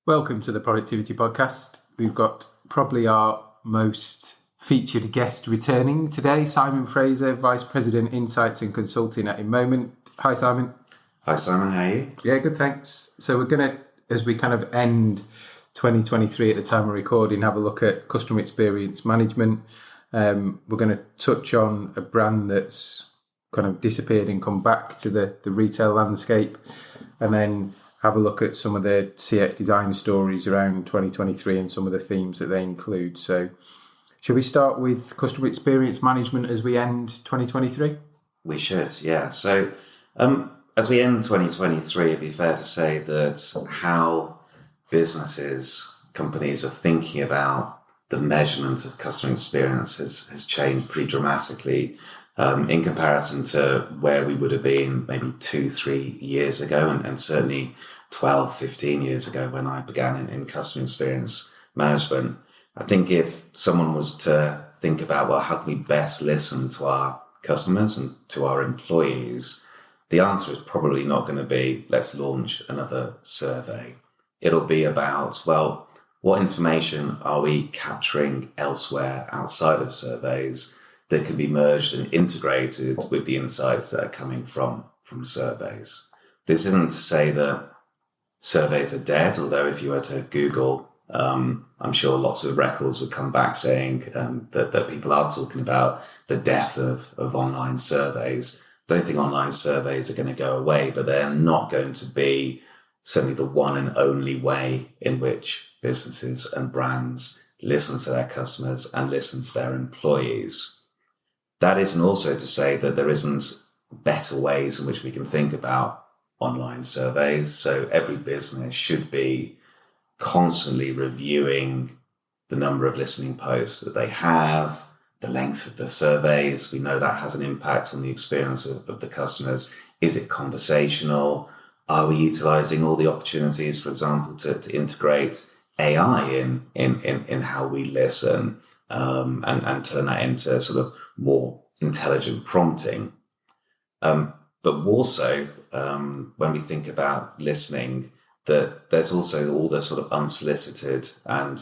Welcome to the Productivity Podcast. We've got probably our most featured guest returning today, Simon Fraser, Vice President Insights and Consulting at InMoment. Hi, Simon. Hi, Simon. How are you? Yeah, good, thanks. So we're going to, as we kind of end 2023 at the time of recording, have a look at customer experience management. We're going to touch on a brand that's kind of disappeared and come back to the retail landscape, and then have a look at some of the CX design stories around 2023 and some of the themes that they include. So should we start with customer experience management as we end 2023? We should, yeah. So as we end 2023, it'd be fair to say that how businesses, companies are thinking about the measurement of customer experience has changed pretty dramatically in comparison to where we would have been maybe 2-3 years ago, and certainly 12-15 years ago when I began in customer experience management. I think if someone was to think about, well, how can we best listen to our customers and to our employees, the answer is probably not going to be, let's launch another survey. It'll be about, well, what information are we capturing elsewhere outside of surveys that can be merged and integrated with the insights that are coming from surveys. This isn't to say that surveys are dead, although if you were to Google, I'm sure lots of records would come back saying that people are talking about the death of online surveys. I don't think online surveys are going to go away, but they're not going to be certainly the one and only way in which businesses and brands listen to their customers and listen to their employees. That isn't also to say that there isn't better ways in which we can think about online surveys. So every business should be constantly reviewing the number of listening posts that they have, the length of the surveys. We know that has an impact on the experience of the customers. Is it conversational? Are we utilizing all the opportunities, for example, to integrate AI in how we listen and turn that into sort of more intelligent prompting? But also, when we think about listening, that there's also all the sort of unsolicited and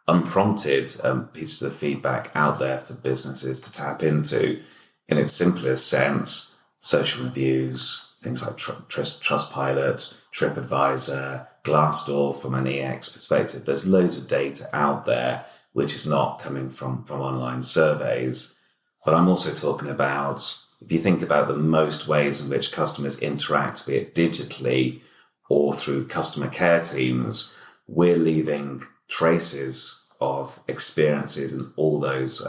unprompted pieces of feedback out there for businesses to tap into in its simplest sense. Social reviews, things like Trustpilot, TripAdvisor, Glassdoor from an EX perspective. There's loads of data out there which is not coming from online surveys. But I'm also talking about, if you think about the most ways in which customers interact, be it digitally or through customer care teams, we're leaving traces of experiences in all those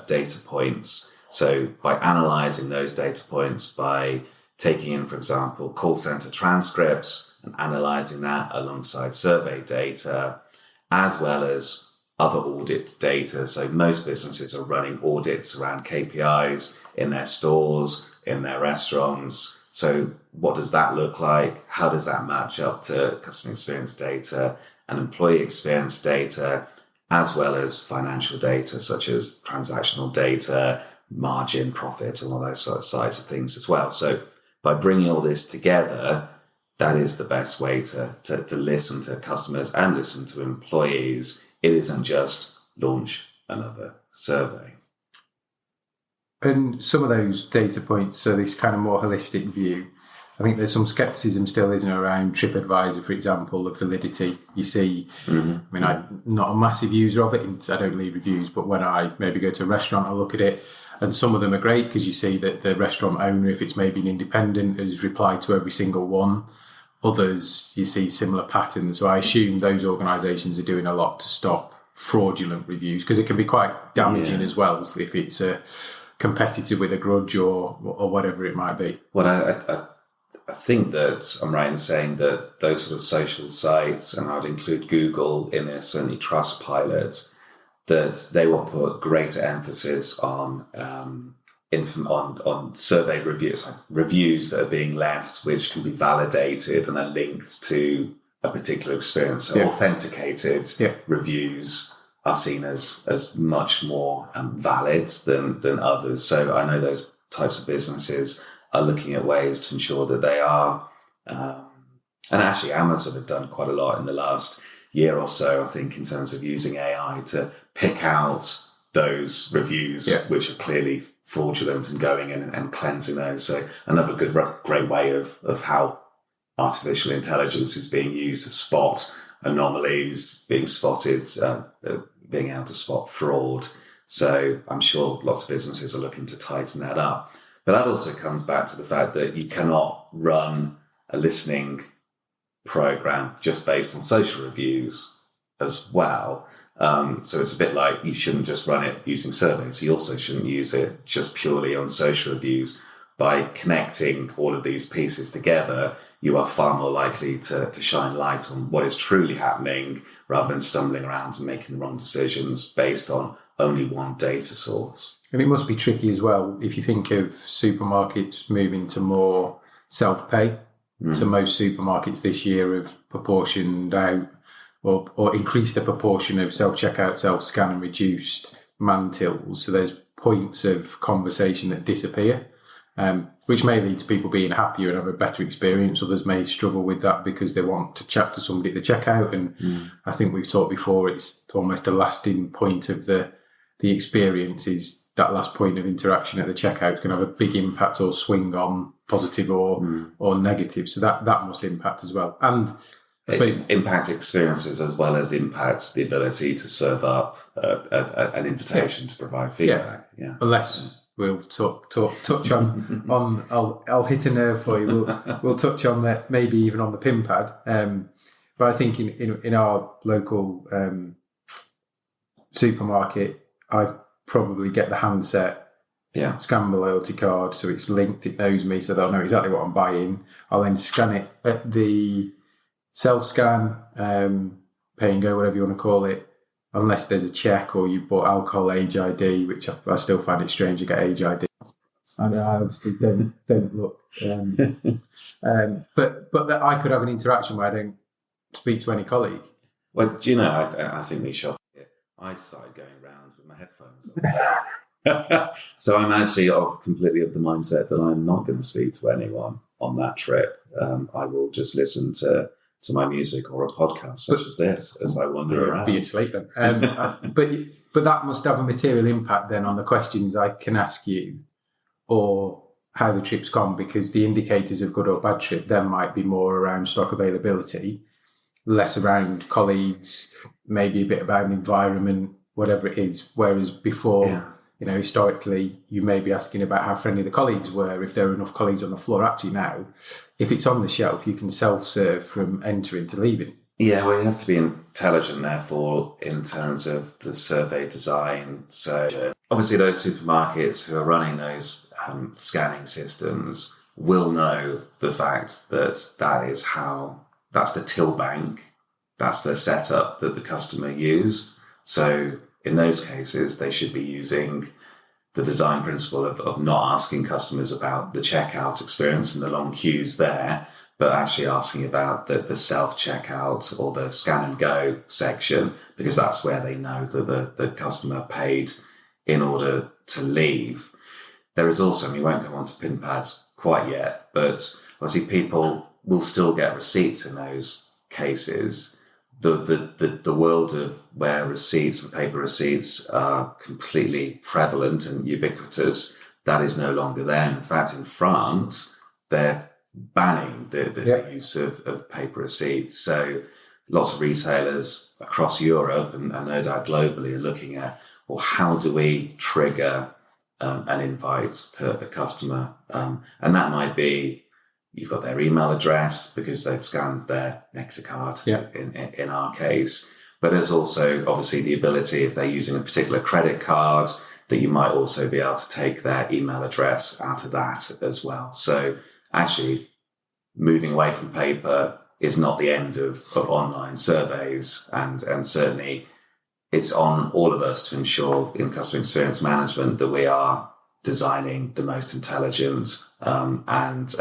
data points. So by analyzing those data points, by taking in, for example, call center transcripts and analyzing that alongside survey data, as well as other audit data. So most businesses are running audits around KPIs in their stores, in their restaurants. So what does that look like? How does that match up to customer experience data and employee experience data, as well as financial data such as transactional data, margin, profit, and all those sort of sides of things as well. So by bringing all this together, that is the best way to listen to customers and listen to employees. It isn't just launch another survey. And some of those data points, so this kind of more holistic view, I think there's some skepticism still, isn't there, around TripAdvisor, for example, of validity. You see, I mean, I'm not a massive user of it. I don't leave reviews, but when I maybe go to a restaurant, I look at it, and some of them are great because you see that the restaurant owner, if it's maybe an independent, has replied to every single one. Others, you see similar patterns. So I assume those organisations are doing a lot to stop fraudulent reviews, because it can be quite damaging as well if it's a competitor with a grudge or whatever it might be. Well, I think that I'm right in saying that those sort of social sites, and I'd include Google in this, certainly Trustpilot, that they will put greater emphasis on survey reviews that are being left, which can be validated and are linked to a particular experience. So authenticated reviews are seen as much more valid than others. So I know those types of businesses are looking at ways to ensure that they are And actually, Amazon have done quite a lot in the last year or so, I think, in terms of using AI to pick out those reviews which are clearly fraudulent and going in and cleansing those. So another great way of how artificial intelligence is being used to spot anomalies, being spotted, being able to spot fraud. So I'm sure lots of businesses are looking to tighten that up. But that also comes back to the fact that you cannot run a listening program just based on social reviews as well. So it's a bit like you shouldn't just run it using surveys. You also shouldn't use it just purely on social reviews. By connecting all of these pieces together, you are far more likely to shine light on what is truly happening rather than stumbling around and making the wrong decisions based on only one data source. And it must be tricky as well if you think of supermarkets moving to more self-pay. So most supermarkets this year have proportioned out or increased the proportion of self-checkout, self-scan and reduced man tills. So there's points of conversation that disappear, which may lead to people being happier and have a better experience. Others may struggle with that because they want to chat to somebody at the checkout. And I think we've talked before, it's almost a lasting point of the experience is that last point of interaction at the checkout can have a big impact or swing on positive or negative. So that must impact as well. And I suppose impact experiences as well as impact the ability to serve up an invitation to provide feedback. Yeah. Unless we'll touch on I'll hit a nerve for you. We'll touch on that, maybe even on the PIN pad. But I think in our local supermarket, I probably get the handset, scan my loyalty card, so it's linked, it knows me, so they'll know exactly what I'm buying. I'll then scan it at the self-scan, pay and go, whatever you want to call it, unless there's a check or you bought alcohol age ID, which I still find it strange to get age ID. I obviously don't look. But that I could have an interaction where I don't speak to any colleague. Well, do you know, I think we shot it. I started going around with my headphones on. So I'm actually completely of the mindset that I'm not going to speak to anyone on that trip. I will just listen to my music or a podcast such as this as I wander around. Be asleep then. But that must have a material impact then on the questions I can ask you or how the trip's gone, because the indicators of good or bad trip then might be more around stock availability, less around colleagues, maybe a bit about environment, whatever it is. Whereas before, historically, you may be asking about how friendly the colleagues were, if there are enough colleagues on the floor. Actually now, if it's on the shelf, you can self-serve from entering to leaving. Yeah, well, you have to be intelligent, therefore, in terms of the survey design. So obviously those supermarkets who are running those scanning systems will know the fact that that's the till bank, that's the setup that the customer used. So in those cases, they should be using the design principle of not asking customers about the checkout experience and the long queues there, but actually asking about the self-checkout or the scan and go section, because that's where they know that the customer paid in order to leave. There is also, we won't come on to PIN pads quite yet, but obviously people will still get receipts in those cases. The world of where receipts and paper receipts are completely prevalent and ubiquitous, that is no longer there. In fact, in France, they're banning the use of paper receipts. So lots of retailers across Europe and no doubt globally are looking at, well, how do we trigger an invite to a customer? And that might be, you've got their email address because they've scanned their Nexa card in our case. But there's also obviously the ability, if they're using a particular credit card, that you might also be able to take their email address out of that as well. So actually moving away from paper is not the end of online surveys. And certainly it's on all of us to ensure in customer experience management that we are designing the most intelligent and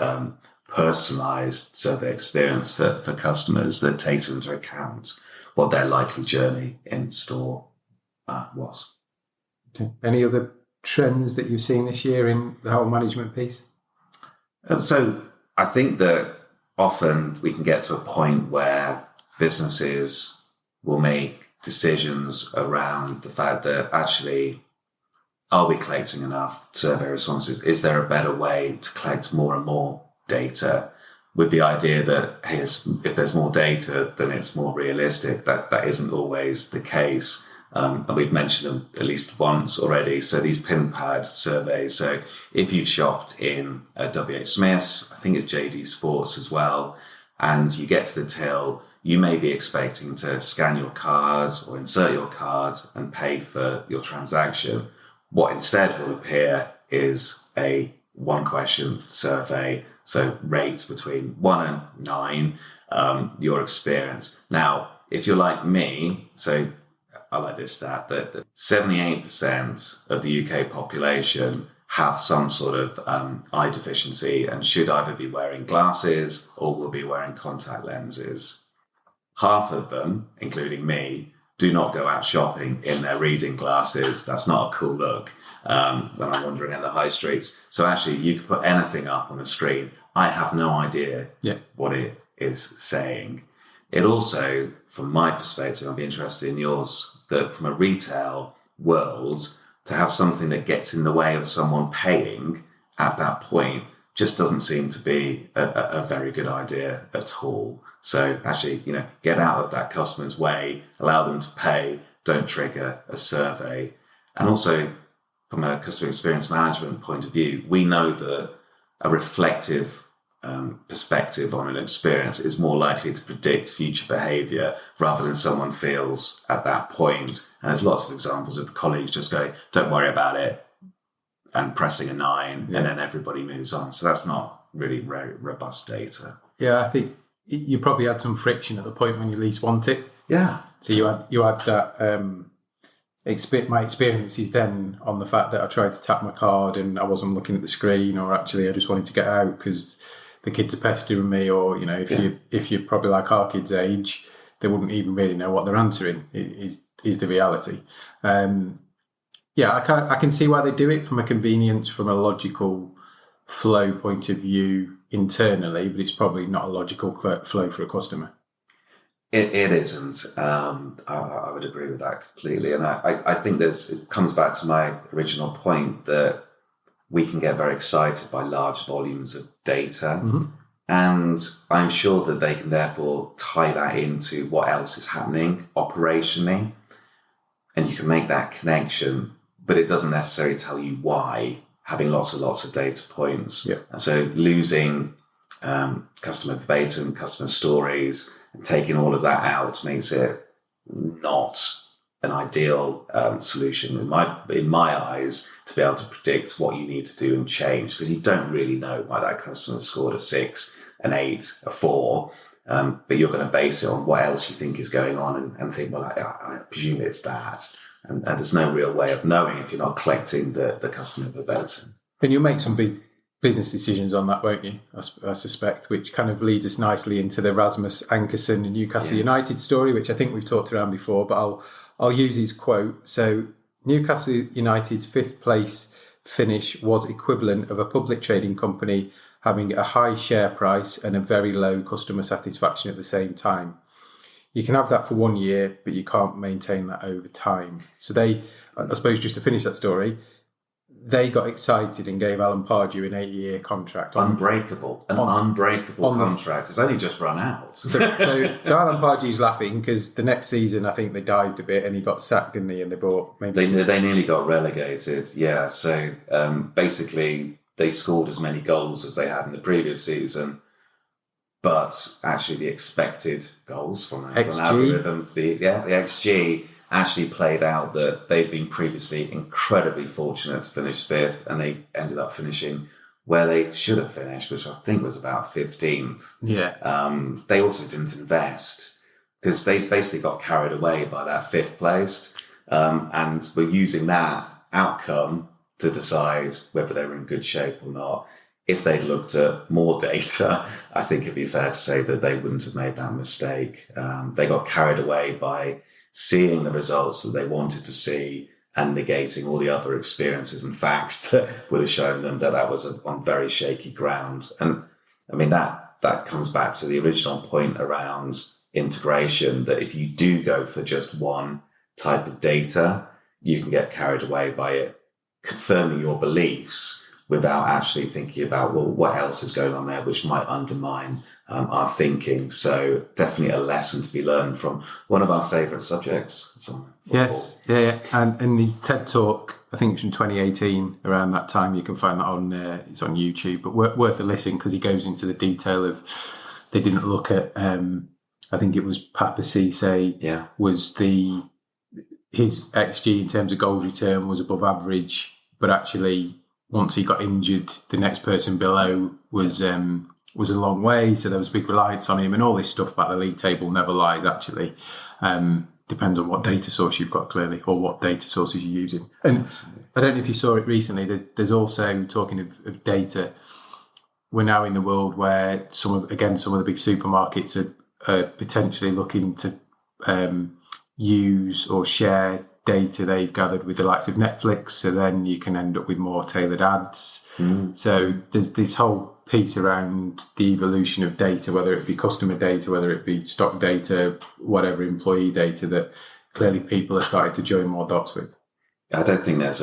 personalized survey experience for customers that takes into account what their likely journey in store was. Okay. Any other trends that you've seen this year in the whole management piece? So I think that often we can get to a point where businesses will make decisions around the fact that actually, are we collecting enough survey responses? Is there a better way to collect more and more data? With the idea that, hey, if there's more data, then it's more realistic. That isn't always the case. And we've mentioned them at least once already. So these pin pad surveys. So if you've shopped in WH Smith's, I think it's JD Sports as well, and you get to the till, you may be expecting to scan your card or insert your card and pay for your transaction. What instead will appear is a one question survey. So rates between 1 and 9, your experience. Now, if you're like me, so I like this stat, that 78% of the UK population have some sort of eye deficiency and should either be wearing glasses or will be wearing contact lenses. Half of them, including me, do not go out shopping in their reading glasses. That's not a cool look when I'm wandering in the high streets. So actually, you could put anything up on a screen. I have no idea what it is saying. It also, from my perspective, I'd be interested in yours, that from a retail world, to have something that gets in the way of someone paying at that point just doesn't seem to be a very good idea at all. So actually, get out of that customer's way, allow them to pay, don't trigger a survey. And also, from a customer experience management point of view, we know that a reflective perspective on an experience is more likely to predict future behaviour rather than someone feels at that point. And there's lots of examples of the colleagues just going, don't worry about it, and pressing a 9, and then everybody moves on. So that's not really very robust data. Yeah, I think you probably had some friction at the point when you least want it. Yeah. So you had that. My experiences then on the fact that I tried to tap my card and I wasn't looking at the screen, or actually I just wanted to get out because the kids are pestering me, or if you're probably like our kids' age, they wouldn't even really know what they're answering. Is the reality. I can see why they do it from a convenience, from a logical flow point of view internally, but it's probably not a logical flow for a customer. It isn't. I would agree with that completely. And I think it comes back to my original point that we can get very excited by large volumes of data. Mm-hmm. And I'm sure that they can therefore tie that into what else is happening operationally. And you can make that connection, but it doesn't necessarily tell you why, having lots of data points. Yeah. And so losing customer verbatim, customer stories, and taking all of that out makes it not an ideal solution in my eyes to be able to predict what you need to do and change, because you don't really know why that customer scored a 6, an 8, a 4, but you're going to base it on what else you think is going on and think, well, I presume it's that. And there's no real way of knowing if you're not collecting the customer verbatim. Then you'll make some big business decisions on that, won't you? I suspect, which kind of leads us nicely into the Rasmus Ankerson and Newcastle United story, which I think we've talked around before, but I'll use his quote. So Newcastle United's 5th place finish was equivalent of a public trading company having a high share price and a very low customer satisfaction at the same time. You can have that for 1 year, but you can't maintain that over time. So I suppose just to finish that story, they got excited and gave Alan Pardew an 8-year contract. Unbreakable contract. It's only just run out. So Alan Pardew's laughing because the next season I think they dived a bit and he got sacked, didn't he? And they nearly got relegated. Yeah. So basically they scored as many goals as they had in the previous season, but actually the expected goals from an algorithm, the XG actually played out that they'd been previously incredibly fortunate to finish 5th, and they ended up finishing where they should have finished, which I think was about 15th. Yeah. They also didn't invest because they basically got carried away by that 5th place, and were using that outcome to decide whether they were in good shape or not. If they'd looked at more data, I think it'd be fair to say that they wouldn't have made that mistake. They got carried away by seeing the results that they wanted to see and negating all the other experiences and facts that would have shown them that was on very shaky ground. And I mean, that that comes back to the original point around integration, that if you do go for just one type of data, you can get carried away by it confirming your beliefs without actually thinking about, well, what else is going on there which might undermine our thinking. So definitely a lesson to be learned from one of our favourite subjects. Yes, yeah. And his TED Talk, I think it's from 2018, around that time. You can find that on, it's on YouTube, but worth a listen, because he goes into the detail of, they didn't look at, I think it was Papa Cisse, was his XG in terms of goals return was above average, but actually once he got injured, the next person below was a long way. So there was big reliance on him, and all this stuff about the league table never lies, actually. Depends on what data source you've got, clearly, or what data sources you're using. And I don't know if you saw it recently, there's also, talking of data, we're now in the world where some of the big supermarkets are potentially looking to use or share data they've gathered with the likes of Netflix, so then you can end up with more tailored ads. So there's this whole piece around the evolution of data, whether it be customer data, whether it be stock data, whatever, employee data, that clearly people are starting to join more dots with. I don't think there's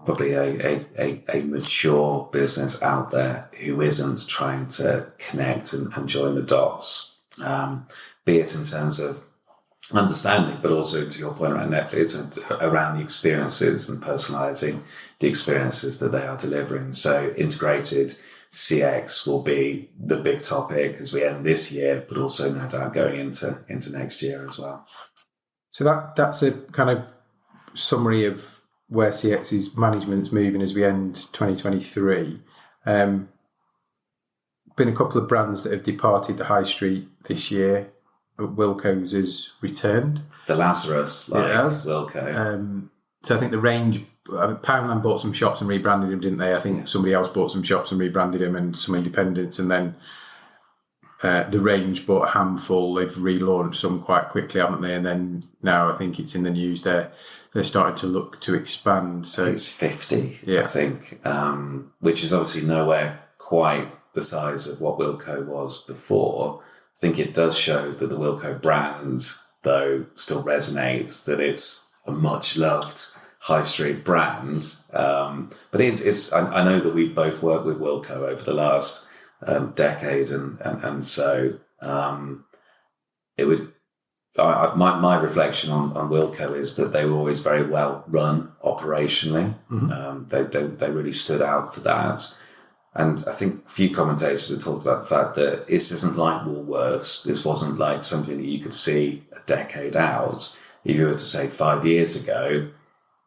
probably a mature business out there who isn't trying to connect and join the dots, be it in terms of understanding, but also, to your point around Netflix, and around the experiences and personalizing the experiences that they are delivering. So integrated CX will be the big topic as we end this year, but also no doubt going into next year as well. So that's a kind of summary of where CX's management's moving as we end 2023. Been a couple of brands that have departed the high street this year. Wilko's has returned. The Lazarus, Wilko. So I think the range, Poundland bought some shops and rebranded them, didn't they? I think somebody else bought some shops and rebranded them, and some independents, and then the range bought a handful. They've relaunched some quite quickly, haven't they? And then now I think it's in the news they're starting to look to expand. So I think it's 50, I think, which is obviously nowhere quite the size of what Wilko was before. I think it does show that the Wilko brand, though, still resonates, that it's a much loved high street brand. But it's I know that we've both worked with Wilko over the last decade, and so it would. My reflection on Wilko is that they were always very well run operationally. They really stood out for that. And I think a few commentators have talked about the fact that this isn't like Woolworths. This wasn't like something that you could see a decade out. If you were to say 5 years ago,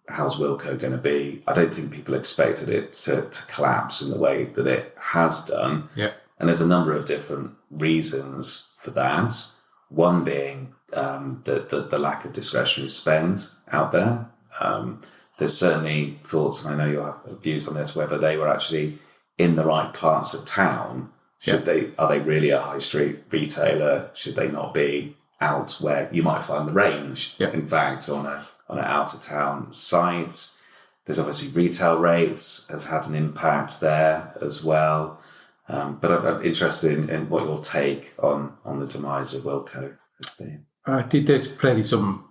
how's Wilko going to be? I don't think people expected it to collapse in the way that it has done. Yeah. And there's a number of different reasons for that. One being the lack of discretionary spend out there. There's certainly thoughts, and I know you'll have views on this, whether they were actually in the right parts of town. Are they really a high street retailer? Should they not be out where you might find the range? In fact, on an out of town site. There's obviously retail rates has had an impact there as well. But I'm interested in what your take on the demise of Wilko has been. There's clearly some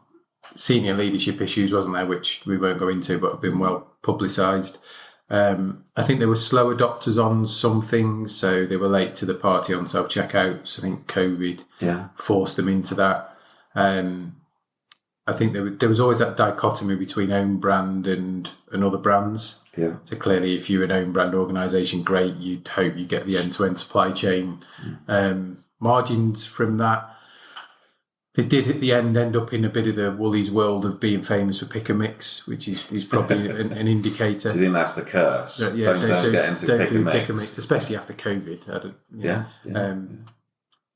senior leadership issues, wasn't there, which we won't go into, but have been well publicised. I think there were slow adopters on some things, so they were late to the party on self-checkouts. I think COVID forced them into that. I think there was always that dichotomy between own brand and other brands. Yeah. So clearly, if you're an own brand organisation, great, you'd hope you get the end-to-end supply chain margins from that. They did at the end up in a bit of the Woolies world of being famous for pick and mix, which is probably an indicator. Do you think that's the curse? Don't get into pick and mix, especially after COVID.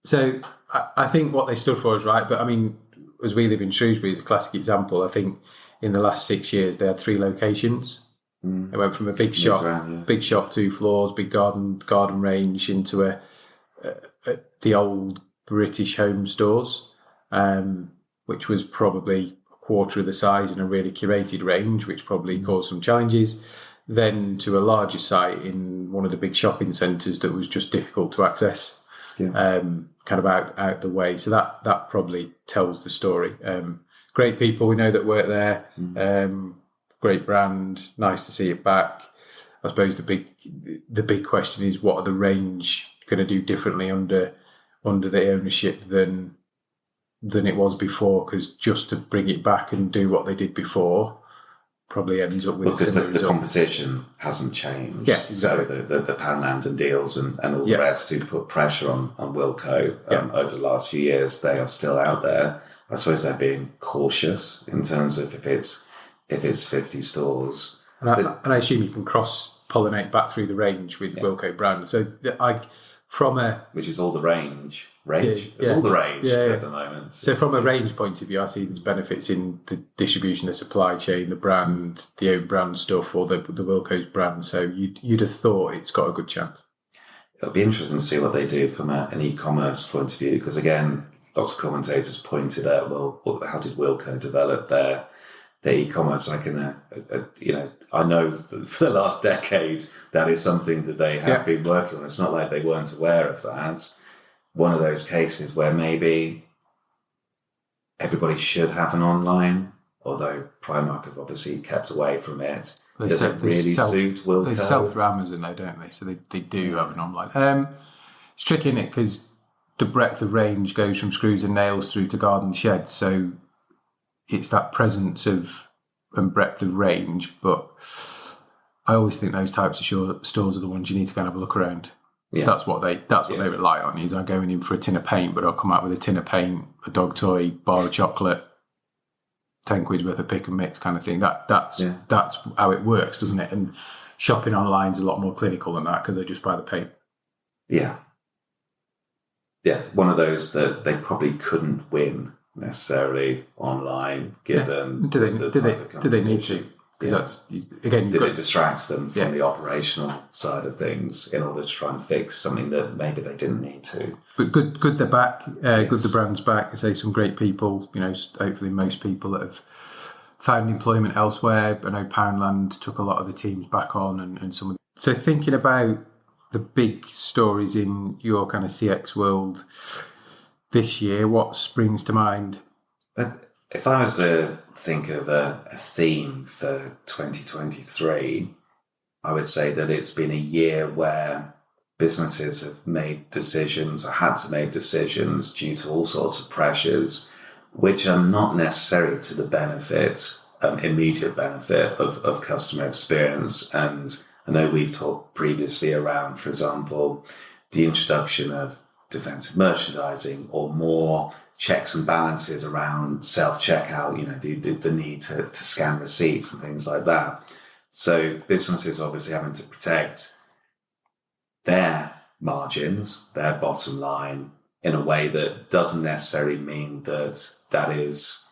So I think what they stood for is right, but I mean, as we live in Shrewsbury is a classic example. I think in the last 6 years they had 3 locations. They went from a big shop, big shop, 2 floors, big garden range into the old British Home stores. Which was probably a quarter of the size and a really curated range, which probably caused some challenges. Then to a larger site in one of the big shopping centres that was just difficult to access. kind of out the way. So that probably tells the story. Great people we know that work there. Great brand. Nice to see it back. I suppose the big question is, what are the range going to do differently under the ownership than it was before? Because just to bring it back and do what they did before probably ends up with because the competition hasn't changed. Yeah, exactly. So the Poundland and Deals and all the rest who put pressure on Wilko over the last few years, they are still out there. I suppose they're being cautious in terms of if it's 50 stores. And I assume you can cross-pollinate back through the range with Wilko brand. So which is all the range. It's all the range at the moment. So from a range point of view, I see there's benefits in the distribution, the supply chain, the brand, the own brand stuff, or the Wilko's brand. So you'd have thought it's got a good chance. It'll be interesting to see what they do from an e-commerce point of view, because again, lots of commentators pointed out, well, how did Wilko develop their e-commerce? I can, I know for the last decade that is something that they have been working on. It's not like they weren't aware of that. One of those cases where maybe everybody should have an online, although Primark have obviously kept away from it. Does it really suit Wilko? They sell through Amazon though, don't they? So they do have an online. It's tricky, isn't it? Because the breadth of range goes from screws and nails through to garden sheds. So it's that presence of and breadth of range. But I always think those types of stores are the ones you need to go and have a look around. Yeah. That's what they rely on. Is I'm going in for a tin of paint, but I'll come out with a tin of paint, a dog toy, bar of chocolate, 10 quid worth of pick and mix kind of thing. That's how it works, doesn't it? And shopping online is a lot more clinical than that because they just buy the paint. Yeah. Yeah, one of those that they probably couldn't win necessarily online, given do they need to? Because that's again. Did it distract them from the operational side of things in order to try and fix something that maybe they didn't need to? But good they're back. Good the brand's back. I say some great people. Hopefully most people that have found employment elsewhere. I know Poundland took a lot of the teams back on, and some of. So thinking about the big stories in your kind of CX world this year, what springs to mind? If I was to think of a theme for 2023, I would say that it's been a year where businesses have made decisions or had to make decisions due to all sorts of pressures, which are not necessarily to the immediate benefit of customer experience. And I know we've talked previously around, for example, the introduction of defensive merchandising or more checks and balances around self-checkout, the need to scan receipts and things like that. So businesses obviously having to protect their margins, their bottom line, in a way that doesn't necessarily mean that is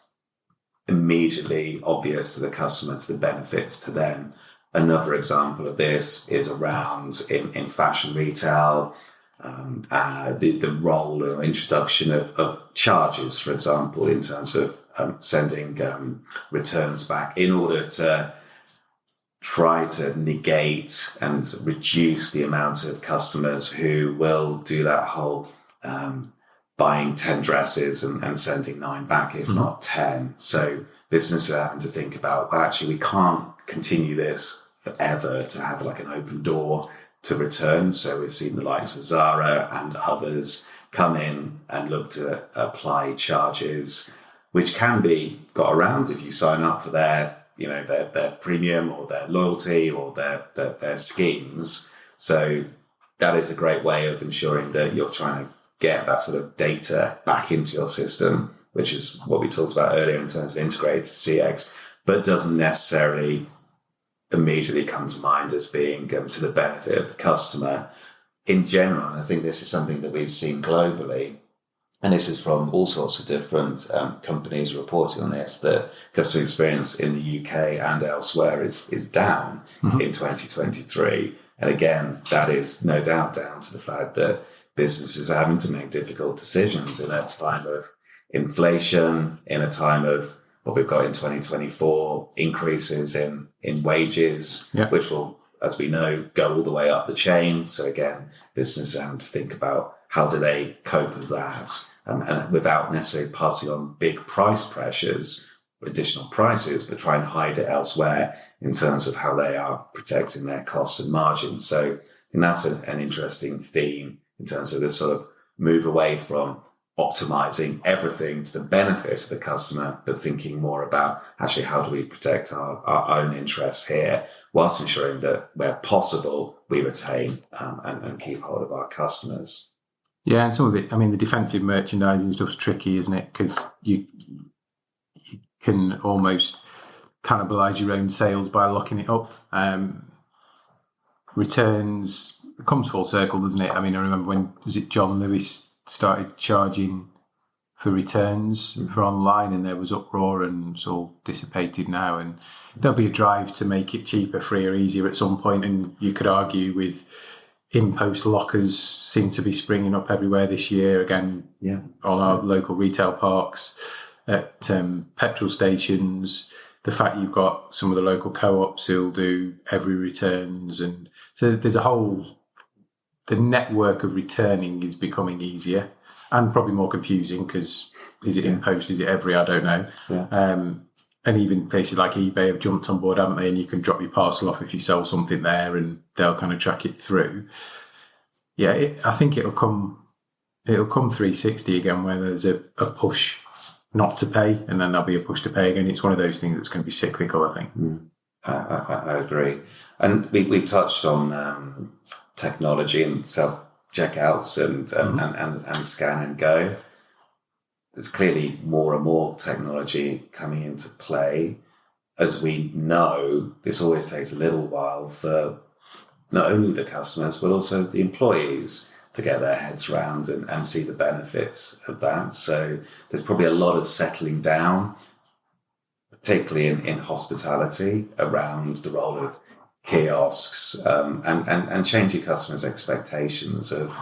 immediately obvious to the customer, to the benefits to them. Another example of this is around in fashion retail, the role or introduction of charges, for example, in terms of sending returns back in order to try to negate and reduce the amount of customers who will do that whole buying 10 dresses and sending 9 back, if not 10. So businesses are having to think about, well, actually, we can't continue this forever to have like an open door to return. So we've seen the likes of Zara and others come in and look to apply charges, which can be got around if you sign up for their premium or their loyalty or their schemes. So that is a great way of ensuring that you're trying to get that sort of data back into your system, which is what we talked about earlier in terms of integrated CX, but doesn't necessarily immediately come to mind as being to the benefit of the customer in general. And I think this is something that we've seen globally, and this is from all sorts of different companies reporting on this, that customer experience in the UK and elsewhere is down in 2023. And again, that is no doubt down to the fact that businesses are having to make difficult decisions in a time of inflation, in a time of what we've got in 2024, increases in wages, which will, as we know, go all the way up the chain. So again, businesses are having to think about how do they cope with that? And without necessarily passing on big price pressures, additional prices, but try and hide it elsewhere in terms of how they are protecting their costs and margins. So I think that's an interesting theme in terms of this sort of move away from optimizing everything to the benefit of the customer, but thinking more about actually how do we protect our own interests here, whilst ensuring that where possible, we retain and keep hold of our customers. Yeah, and some of it, I mean, the defensive merchandising stuff's tricky, isn't it? Because you can almost cannibalise your own sales by locking it up. Returns, it comes full circle, doesn't it? I mean, I remember when, was it John Lewis started charging for returns for online, and there was uproar, and it's all dissipated now, and there'll be a drive to make it cheaper, freer, easier at some point. And you could argue with in-post lockers seem to be springing up everywhere this year again, on our local retail parks, at petrol stations, the fact you've got some of the local co-ops who'll do every returns, and so there's the network of returning is becoming easier and probably more confusing, because is it in post, is it every, I don't know. And even places like eBay have jumped on board, haven't they? And you can drop your parcel off if you sell something there, and they'll kind of track it through. I think it'll come 360 again, where there's a push not to pay, and then there'll be a push to pay again. It's one of those things that's going to be cyclical, I think. I agree. And we've touched on technology and self-checkouts and scan and go. There's clearly more and more technology coming into play. As we know, this always takes a little while for not only the customers, but also the employees to get their heads around and see the benefits of that. So there's probably a lot of settling down, particularly in hospitality, around the role of kiosks and changing customers' expectations of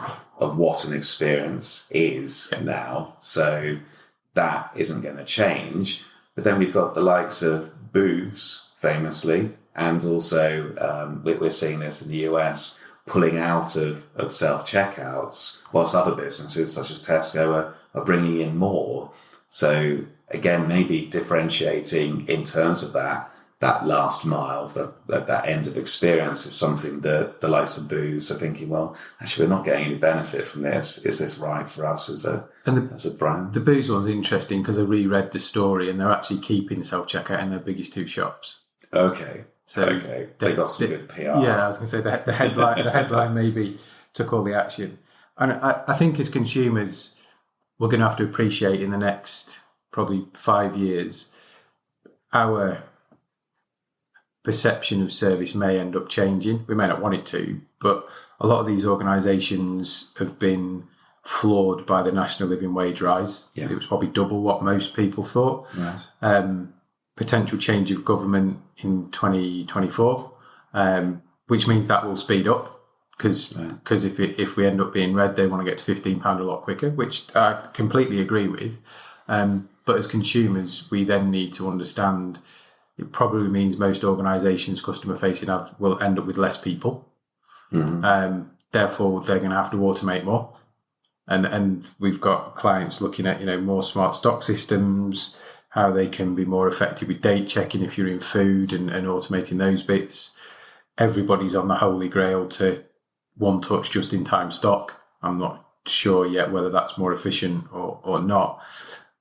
what an experience is now. So that isn't going to change. But then we've got the likes of Booths, famously, and also we're seeing this in the US, pulling out of self-checkouts, whilst other businesses such as Tesco are bringing in more. So again, maybe differentiating in terms of that last mile, that end of experience is something that the likes of Booths are thinking, well, actually, we're not getting any benefit from this. Is this right for us as a brand? The Booths one's interesting because I reread the story, and they're actually keeping self-checkout in their biggest two shops. Okay. So they got some good PR. Yeah, I was going to say the headline maybe took all the action. And I think as consumers, we're going to have to appreciate in the next probably 5 years, our perception of service may end up changing. We may not want it to, but a lot of these organisations have been flawed by the national living wage rise. Yeah. It was probably double what most people thought. Right. Potential change of government in 2024, which means that will speed up, because if we end up being red, they want to get to £15 a lot quicker, which I completely agree with. But as consumers, we then need to understand it probably means most organisations customer facing will end up with less people. Mm-hmm. Therefore, they're going to have to automate more. And we've got clients looking at more smart stock systems, how they can be more effective with date checking if you're in food, and automating those bits. Everybody's on the holy grail to one touch just in time stock. I'm not sure yet whether that's more efficient or not.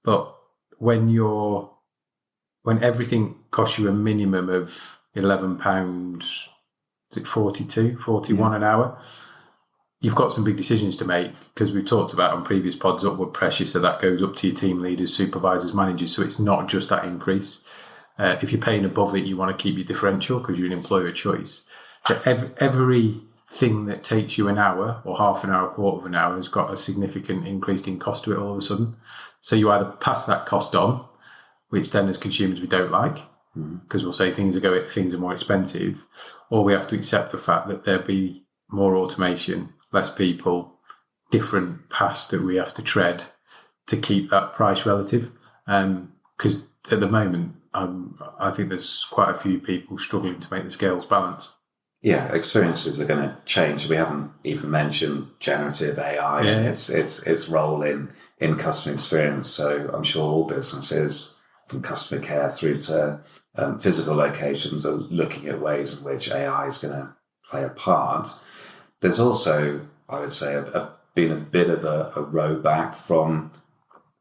But when everything costs you a minimum of £11, is it 41 an hour? You've got some big decisions to make, because we've talked about on previous pods upward pressure, so that goes up to your team leaders, supervisors, managers. So it's not just that increase. If you're paying above it, you want to keep your differential because you're an employer choice. So everything that takes you an hour or half an hour, quarter of an hour has got a significant increase in cost to it all of a sudden. So you either pass that cost on, which then as consumers we don't like, because we'll say things are more expensive, or we have to accept the fact that there'll be more automation, less people, different paths that we have to tread to keep that price relative. Because at the moment, I think there's quite a few people struggling to make the scales balance. Yeah, experiences are going to change. We haven't even mentioned generative AI and its role in customer experience. So I'm sure all businesses, from customer care through to physical locations, are looking at ways in which AI is going to play a part. There's also, I would say, been a bit of a row back from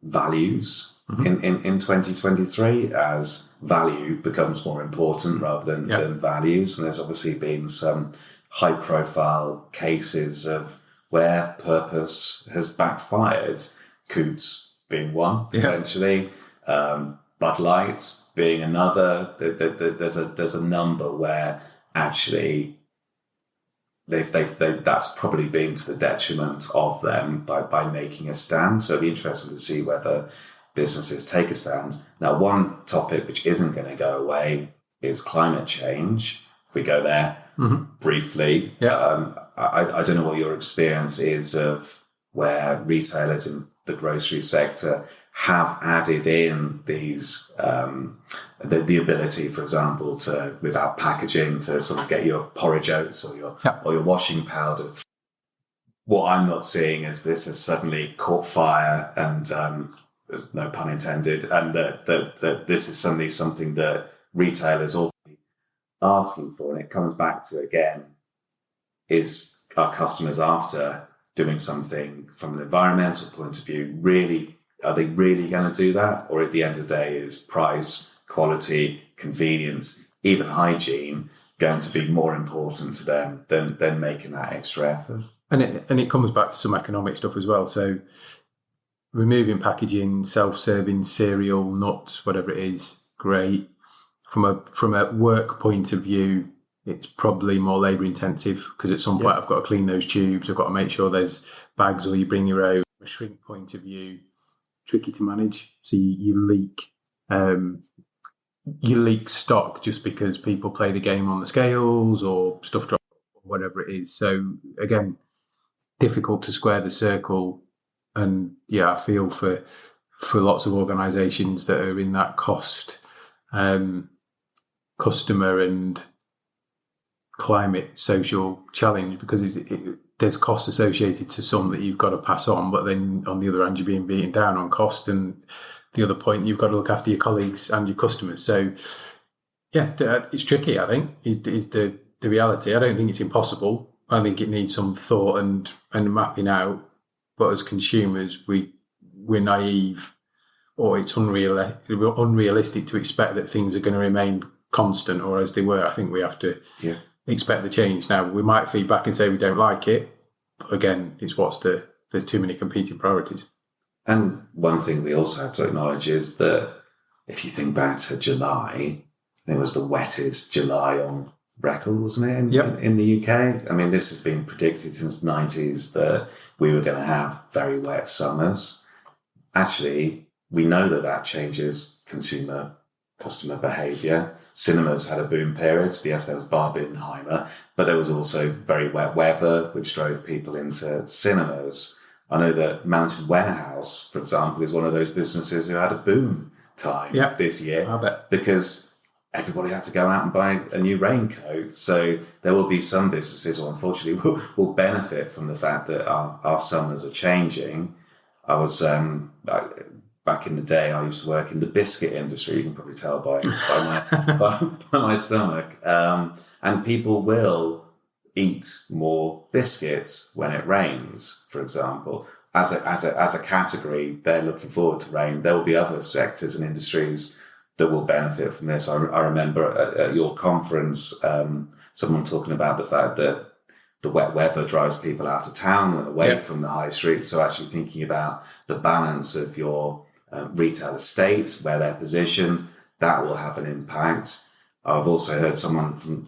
values in 2023 as value becomes more important rather than values. And there's obviously been some high profile cases of where purpose has backfired. Coots being one, potentially. Bud Light being another. There's a number where actually that's probably been to the detriment of them by making a stand. So it'd be interesting to see whether businesses take a stand. Now, one topic which isn't going to go away is climate change. If we go there briefly, I don't know what your experience is of where retailers in the grocery sector have added in these the ability, for example, to without packaging to sort of get your porridge oats or your washing powder. What I'm not seeing is this has suddenly caught fire and no pun intended, and that this is suddenly something that retailers are asking for, and it comes back to again, is our customers after doing something from an environmental point of view? Really, are they really going to do that? Or at the end of the day, is price, quality, convenience, even hygiene going to be more important to them than making that extra effort? And it comes back to some economic stuff as well. So removing packaging, self-serving cereal, nuts, whatever it is, great. From a work point of view, it's probably more labour intensive because at some point I've got to clean those tubes. I've got to make sure there's bags or you bring your own. From a shrink point of view, tricky to manage. So you leak stock just because people play the game on the scales or stuff drop or whatever it is. So again, difficult to square the circle. And I feel for lots of organisations that are in that cost, customer and climate social challenge, because there's cost associated to some that you've got to pass on, but then on the other hand, you're being beaten down on cost. And the other point, you've got to look after your colleagues and your customers. So, it's tricky, I think, is the reality. I don't think it's impossible. I think it needs some thought and mapping out. But as consumers, we're naive, or it's unrealistic to expect that things are going to remain constant or as they were. I think we have to expect the change. Now, we might feed back and say we don't like it, but again, it's there's too many competing priorities. And one thing we also have to acknowledge is that if you think back to July, I think it was the wettest July on record, wasn't it, in the UK? I mean, this has been predicted since the 90s that we were going to have very wet summers. Actually, we know that changes customer behaviour. Cinemas had a boom period. Yes, there was Barbenheimer, but there was also very wet weather, which drove people into cinemas. I know that Mountain Warehouse, for example, is one of those businesses who had a boom time this year. I bet. Because everybody had to go out and buy a new raincoat. So there will be some businesses who unfortunately will benefit from the fact that our summers are changing. I was, back in the day, I used to work in the biscuit industry. You can probably tell by my stomach. And people will eat more biscuits when it rains, for example. As a category, they're looking forward to rain. There will be other sectors and industries that will benefit from this. I remember at your conference, someone talking about the fact that the wet weather drives people out of town and away from the high street. So actually thinking about the balance of your retail estate, where they're positioned, that will have an impact. I've also heard someone from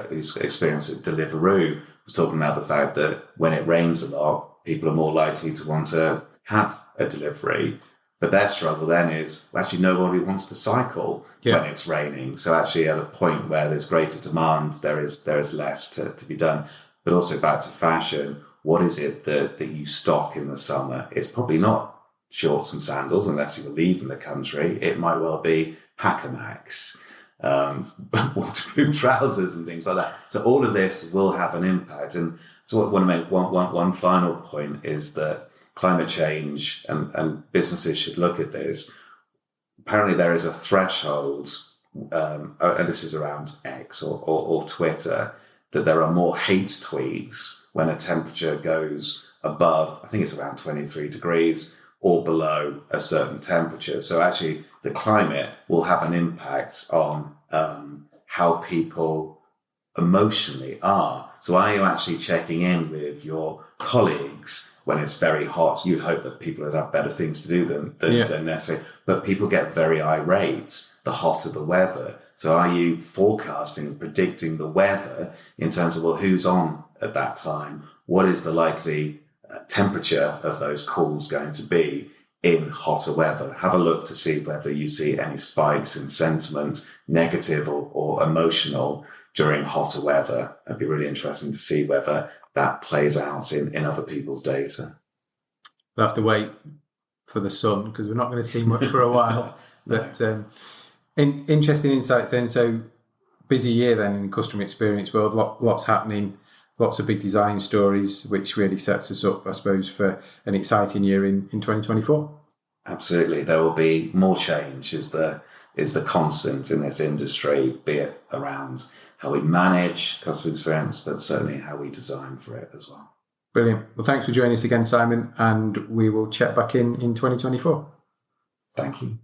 who's experienced at Deliveroo was talking about the fact that when it rains a lot, people are more likely to want to have a delivery. But their struggle then is, actually, nobody wants to cycle when it's raining. So actually at a point where there's greater demand, there is less to be done. But also back to fashion, what is it that you stock in the summer? It's probably not shorts and sandals unless you were leaving the country. It might well be Pacamax. waterproof trousers and things like that. So all of this will have an impact. And so I want to make one final point is that climate change and businesses should look at this. Apparently there is a threshold, and this is around X or Twitter, that there are more hate tweets when a temperature goes above, I think it's around 23 degrees, or below a certain temperature. So actually the climate will have an impact on how people emotionally are. So are you actually checking in with your colleagues when it's very hot? You'd hope that people would have better things to do than necessarily, but people get very irate the hotter the weather. So are you forecasting and predicting the weather in terms of, well, who's on at that time? What is the likely temperature of those calls going to be in hotter weather? Have a look to see whether you see any spikes in sentiment, negative or emotional, during hotter weather. It'd be really interesting to see whether that plays out in other people's data. We'll have to wait for the sun because we're not going to see much for a while. But interesting insights then. So busy year then in customer experience world, lots happening, lots of big design stories, which really sets us up, I suppose, for an exciting year in 2024. Absolutely. There will be more change is the constant in this industry, be it around how we manage customer experience, but certainly how we design for it as well. Brilliant. Well, thanks for joining us again, Simon, and we will check back in 2024. Thank you.